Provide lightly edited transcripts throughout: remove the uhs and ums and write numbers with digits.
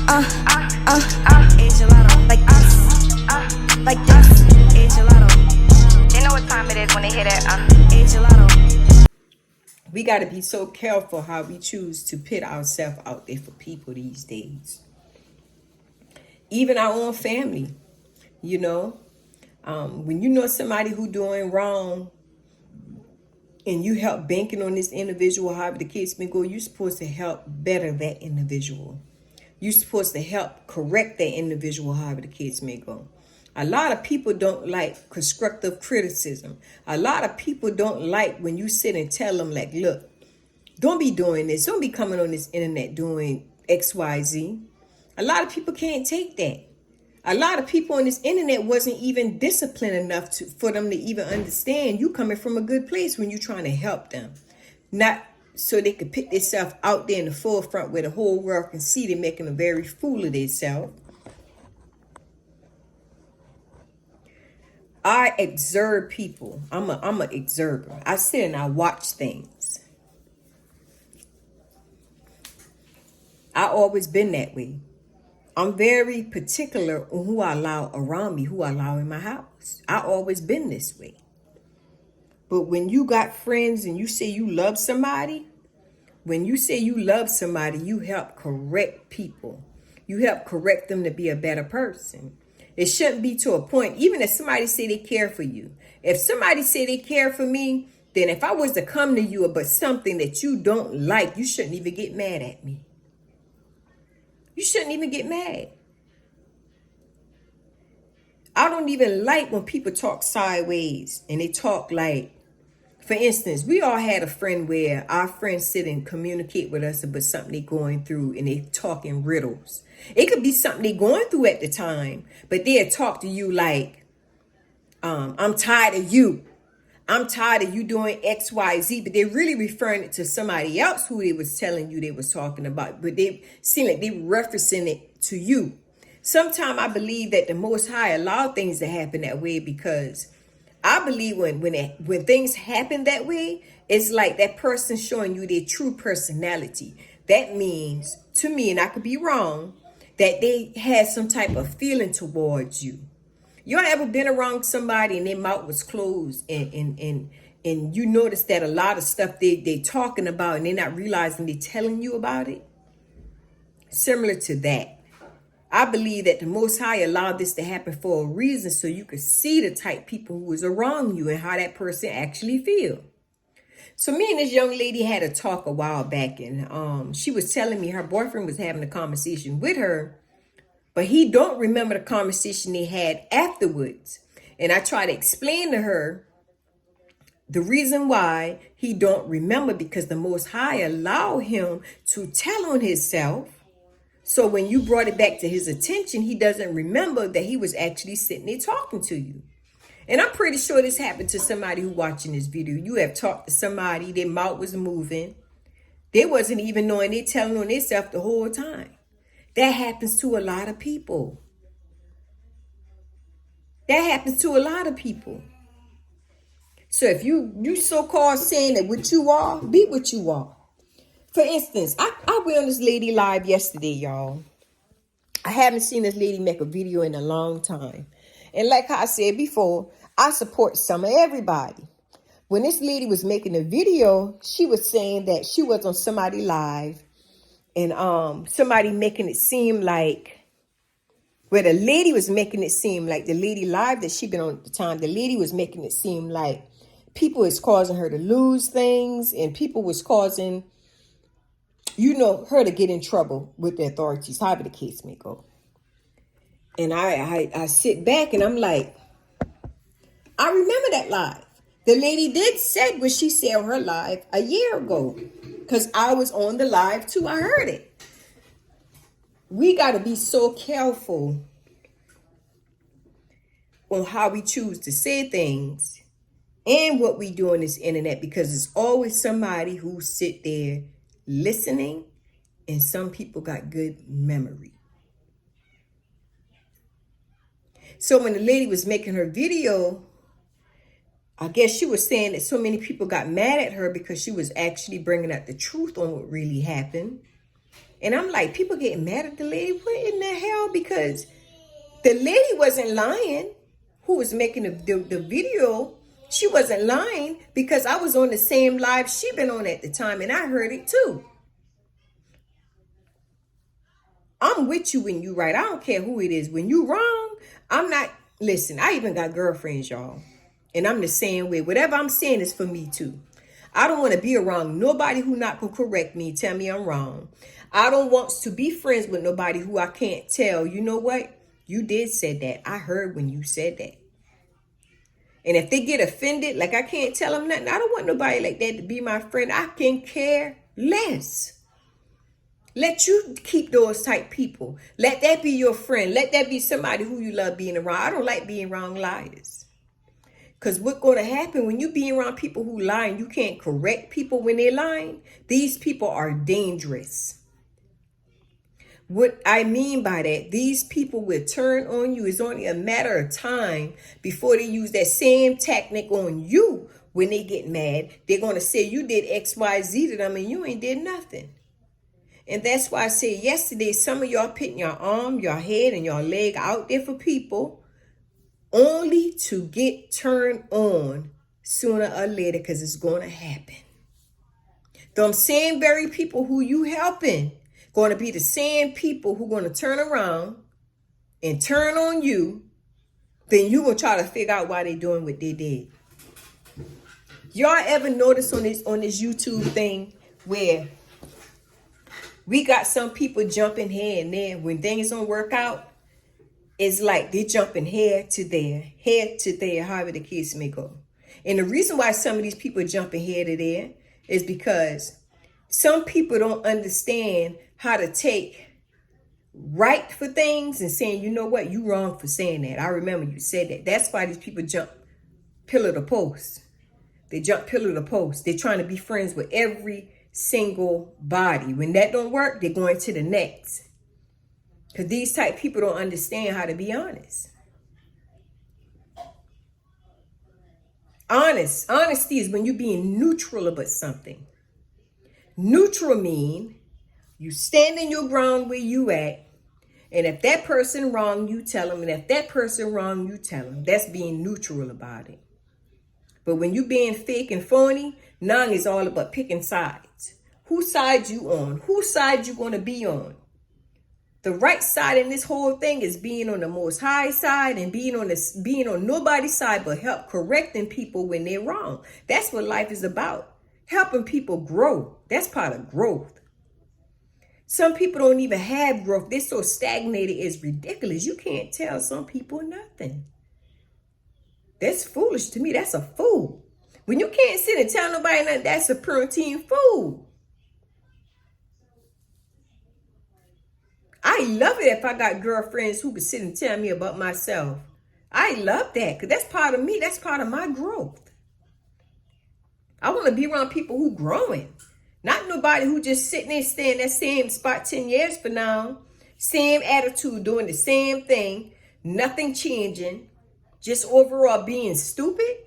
It's gelato. Like this. It's gelato. They know what time it is when they hear that. It's gelato. We got to be so careful how we choose to put ourselves out there for people these days. Even our own family, you know. When you know somebody who doing wrong and you help banking on this individual, however the case may go, you're supposed to help better that individual. You're supposed to help correct that individual, however the case may go. A lot of people don't like constructive criticism. A lot of people don't like when you sit and tell them, like, look, don't be doing this. Don't be coming on this internet doing X, Y, Z. A lot of people can't take that. A lot of people on this internet wasn't even disciplined enough for them to even understand you coming from a good place when you're trying to help them. Not so they could put themselves out there in the forefront where the whole world can see they're making a very fool of themselves. I observe people. I'm a observer. I sit and I watch things. I always been that way. I'm very particular on who I allow around me, who I allow in my house. I always been this way. But when you got friends and you say you love somebody, when you say you love somebody, you help correct people. You help correct them to be a better person. It shouldn't be to a point, even if somebody say they care for you. If somebody say they care for me, then if I was to come to you about something that you don't like, you shouldn't even get mad at me. You shouldn't even get mad. I don't even like when people talk sideways and they talk like, for instance, we all had a friend where our friends sit and communicate with us about something they're going through and they talk in riddles. It could be something they're going through at the time, but they'll talk to you like, I'm tired of you. I'm tired of you doing X, Y, Z, but they're really referring it to somebody else who they was telling you they was talking about, but they seem like they referencing it to you. Sometimes I believe that the Most High allowed things to happen that way because I believe when things happen that way, it's like that person showing you their true personality. That means, to me, and I could be wrong, that they had some type of feeling towards you. Y'all ever been around somebody and their mouth was closed and you notice that a lot of stuff they talking about and they're not realizing they're telling you about it? Similar to that. I believe that the Most High allowed this to happen for a reason so you could see the type people who was around you and how that person actually feel. So me and this young lady had a talk a while back and she was telling me her boyfriend was having a conversation with her, but he don't remember the conversation they had afterwards. And I try to explain to her the reason why he don't remember, because the Most High allowed him to tell on himself. So when you brought it back to his attention, he doesn't remember that he was actually sitting there talking to you. And I'm pretty sure this happened to somebody who watching this video. You have talked to somebody, their mouth was moving. They wasn't even knowing they telling on themselves the whole time. That happens to a lot of people. That happens to a lot of people. So if you so-called saying that what you are, be what you are. For instance, I went on this lady live yesterday, y'all. I haven't seen this lady make a video in a long time. And like I said before, I support some of everybody. When this lady was making a video, she was saying that she was on somebody live and somebody making it seem like, where the lady was making it seem like, the lady live that she been on at the time, the lady was making it seem like people is causing her to lose things and people was causing, her to get in trouble with the authorities, however the case may go. And I sit back and I'm like, I remember that live. The lady did say what she said on her live a year ago, because I was on the live too. I heard it. We got to be so careful on how we choose to say things and what we do on this internet, because it's always somebody who sit there listening, and some people got good memory. So when the lady was making her video, I guess she was saying that so many people got mad at her because she was actually bringing out the truth on what really happened. And I'm like, people getting mad at the lady. What in the hell? Because the lady wasn't lying who was making the video. She wasn't lying because I was on the same live she been on at the time and I heard it too. I'm with you when you right. I don't care who it is. When you wrong, I'm not. Listen, I even got girlfriends, y'all. And I'm the same way. Whatever I'm saying is for me too. I don't want to be around nobody who not going to correct me, tell me I'm wrong. I don't want to be friends with nobody who I can't tell, you know what? You did say that. I heard when you said that. And if they get offended, like I can't tell them nothing. I don't want nobody like that to be my friend. I can care less. Let you keep those type people. Let that be your friend. Let that be somebody who you love being around. I don't like being around liars. Because what's going to happen when you be around people who lie and you can't correct people when they're lying, these people are dangerous. What I mean by that, these people will turn on you. It's only a matter of time before they use that same tactic on you when they get mad. They're going to say you did X, Y, Z to them and you ain't did nothing. And that's why I said yesterday, some of y'all putting your arm, your head, and your leg out there for people only to get turned on sooner or later because it's going to happen. Them same very people who you helping going to be the same people who going to turn around and turn on you. Then you will try to figure out why they doing what they did. Y'all ever notice on this YouTube thing where we got some people jumping here and there when things don't work out? It's like they jumping head to there, however the case may go. And the reason why some of these people are jumping here to there is because some people don't understand how to take right for things and saying, you know what, you wrong for saying that. I remember you said that. That's why these people jump pillar to post. They jump pillar to post. They're trying to be friends with every single body. When that don't work, they're going to the next. Because these type people don't understand how to be honest. Honesty is when you're being neutral about something. Neutral mean you stand in your ground where you at. And if that person wrong, you tell them. And if that person wrong, you tell them. That's being neutral about it. But when you being fake and phony, now it's all about picking sides. Whose side you on? Whose side you going to be on? The right side in this whole thing is being on the Most High side and being on nobody's side, but help correcting people when they're wrong. That's what life is about. Helping people grow. That's part of growth. Some people don't even have growth. They're so stagnated, it's ridiculous. You can't tell some people nothing. That's foolish to me. That's a fool. When you can't sit and tell nobody nothing, that's a Puritan fool. I love it if I got girlfriends who can sit and tell me about myself. I love that because that's part of me. That's part of my growth. I want to be around people who growing. Not nobody who just sitting there staying in that same spot 10 years from now. Same attitude, doing the same thing. Nothing changing. Just overall being stupid.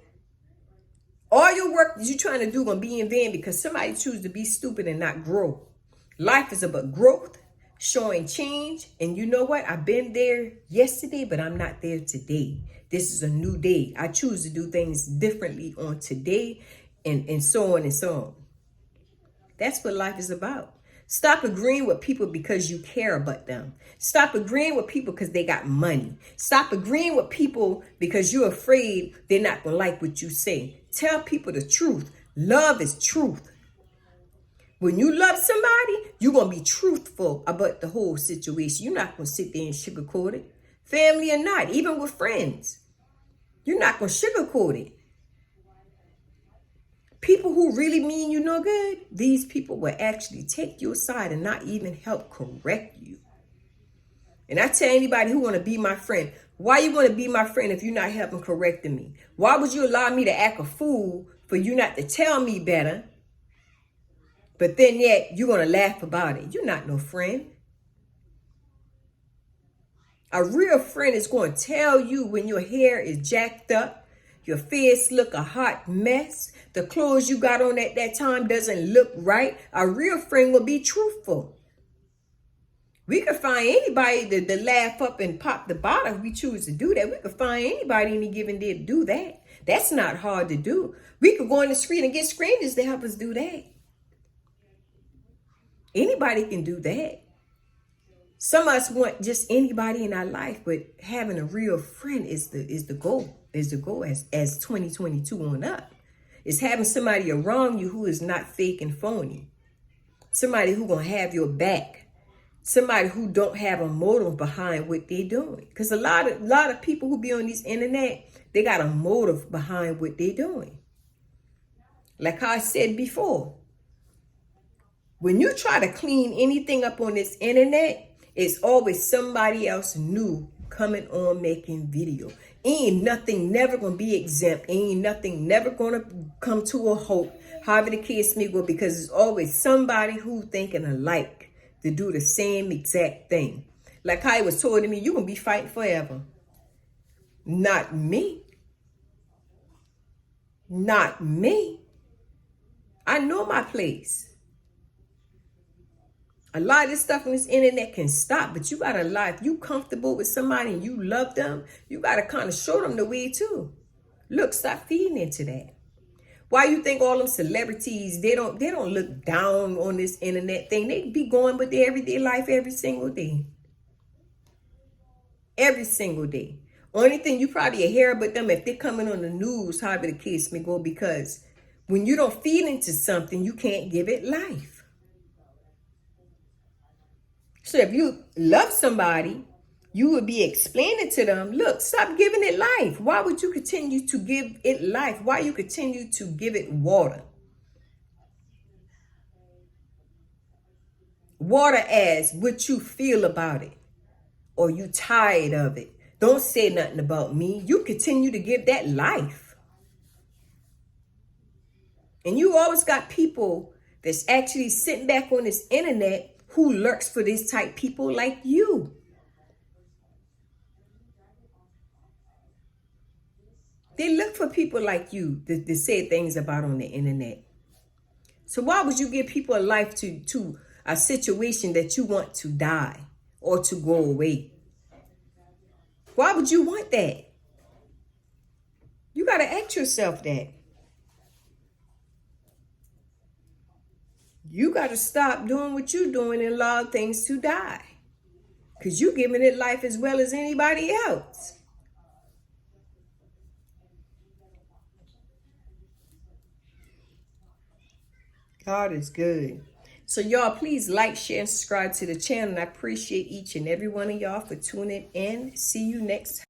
All your work that you're trying to do going to be in vain because somebody chooses to be stupid and not grow. Life is about growth. Showing change. And you know what? I've been there yesterday, but I'm not there today. This is a new day. I choose to do things differently on today and so on and so on. That's what life is about. Stop agreeing with people because you care about them. Stop agreeing with people because they got money. Stop agreeing with people because you're afraid they're not going to like what you say. Tell people the truth. Love is truth. When you love somebody, you're going to be truthful about the whole situation. You're not going to sit there and sugarcoat it. Family or not, even with friends. You're not going to sugarcoat it. People who really mean you no good, these people will actually take your side and not even help correct you. And I tell anybody who want to be my friend, why you want to be my friend if you're not helping correcting me? Why would you allow me to act a fool for you not to tell me better? But then yet you're going to laugh about it. You're not no friend. A real friend is going to tell you when your hair is jacked up, your face look a hot mess, the clothes you got on at that time doesn't look right. A real friend will be truthful. We could find anybody to laugh up and pop the bottle if we choose to do that. We could find anybody any given day to do that. That's not hard to do. We could go on the street and get strangers to help us do that. Anybody can do that. Some of us want just anybody in our life, but having a real friend is the goal. Is the goal as 2022 on up. It's having somebody around you who is not fake and phony. Somebody who gonna have your back. Somebody who don't have a motive behind what they're doing. Because a lot of people who be on this internet, they got a motive behind what they're doing. Like I said before, when you try to clean anything up on this internet, it's always somebody else new coming on making video. Ain't nothing never gonna be exempt. Ain't nothing never gonna come to a halt. However the case may go, because it's always somebody who thinking alike to do the same exact thing. Like I was told to me, you're gonna be fighting forever. Not me. Not me. I know my place. A lot of this stuff on this internet can stop, but you gotta lie. If you comfortable with somebody and you love them, you gotta kind of show them the way too. Look, stop feeding into that. Why you think all them celebrities, they don't look down on this internet thing? They be going with their everyday life every single day. Every single day. Only thing you probably hear about them if they're coming on the news, however the case may go, because when you don't feed into something, you can't give it life. So if you love somebody, you would be explaining to them, look, stop giving it life. Why would you continue to give it life? Why you continue to give it water? Water as what you feel about it, or you tired of it. Don't say nothing about me. You continue to give that life. And you always got people that's actually sitting back on this internet who lurks for this type people like you. They look for people like you to say things about on the internet. So why would you give people a life to a situation that you want to die or to go away? Why would you want that? You got to ask yourself that. You got to stop doing what you're doing and allow things to die. Because you're giving it life as well as anybody else. God is good. So y'all, please like, share, and subscribe to the channel. And I appreciate each and every one of y'all for tuning in. See you next time.